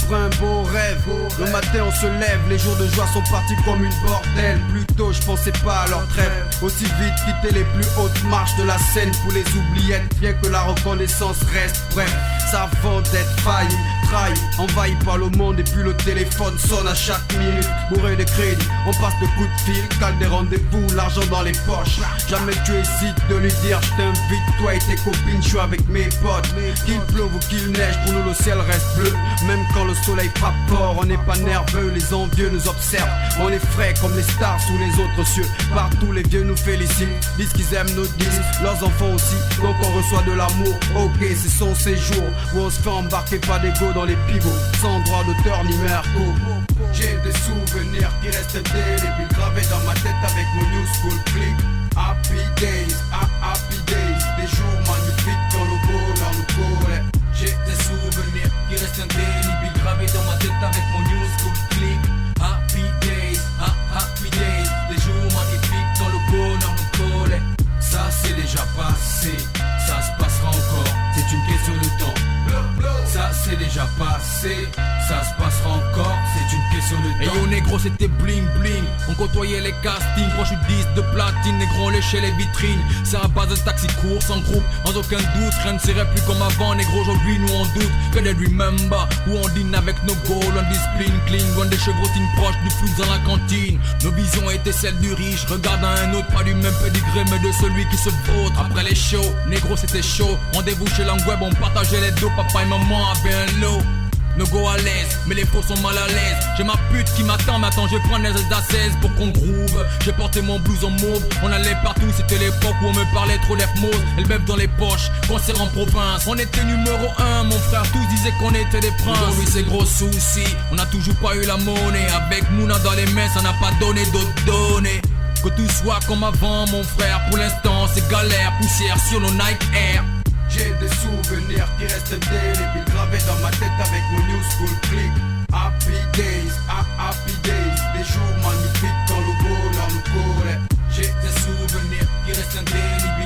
vivre un beau rêve. Le matin on se lève, les jours de joie sont partis comme une bordel. Plus tôt je pensais pas à leur trêve. Aussi vite quitter les plus hautes marches de la scène pour les oubliettes. Bien que la reconnaissance reste. Bref, ça avant d'être failli, trahi, envahi par le monde. Et puis le téléphone sonne à chaque minute. Bourré de crédit, on passe de coups de fil, cale des rendez-vous, l'argent dans les poches. Jamais tu hésites de lui dire je t'invite, toi et tes copines, je suis avec mes potes. Qu'il pleuve ou qu'il neige, pour nous le ciel reste bleu. Même quand le soleil frappe fort, on n'est pas nerveux, les envieux nous observent. On est frais comme les stars sous les autres cieux. Partout les vieux nous félicitent, disent qu'ils aiment nos disques, leurs enfants aussi, donc on reçoit de l'amour. Ok, c'est son séjour où on se fait embarquer par des go dans les pivots, sans droit d'auteur ni merco. J'ai des souvenirs qui restent indélébiles, gravés dans ma tête avec mon new school click. Happy days, happy days, des jours magnifiques quand le bonheur nous collait. J'ai des souvenirs qui restent indélébiles, gravés dans ma tête avec mon new school click. Happy days, des jours magnifiques quand le bonheur nous collait. Ça c'est déjà passé, ça se passera encore, c'est une question de temps. Ça c'est déjà passé, ça se passera encore, c'est une question de temps. Et yo négro c'était bling bling, on côtoyait les castings, proche du 10 de platine, négro on léchait les vitrines. C'est à base de taxi course en groupe, sans aucun doute, rien ne serait plus comme avant, négro aujourd'hui nous on doute. Que des remember, où on dîne avec nos goals, on discipline clean, loin des chevrotines proches du flou dans la cantine. Nos visions étaient celles du riche, regarde à un autre, pas du même pédigré mais de celui qui se vautre. Après les shows, négro c'était chaud, rendez-vous chez l'Angweb, on partageait les dos, papa et maman avaient un lot. No go à l'aise, mais les faux sont mal à l'aise. J'ai ma pute qui m'attend, je vais prendre les ailes pour qu'on groove. J'ai porté mon blouson mauve, on allait partout, c'était l'époque où on me parlait trop lèvres mauves. Elle bève dans les poches, concert en province. On était numéro 1, mon frère, tous disaient qu'on était des princes. Aujourd'hui c'est gros souci, on n'a toujours pas eu la monnaie. Avec Mouna dans les mains, ça n'a pas donné d'autres données. Que tout soit comme avant, mon frère, pour l'instant c'est galère, poussière sur nos Nike Air. J'ai des souvenirs qui restent indélébiles, gravés dans ma tête avec mon new school click. Happy days, des jours magnifiques quand le bonheur nous collait. J'ai des souvenirs qui restent indélébiles.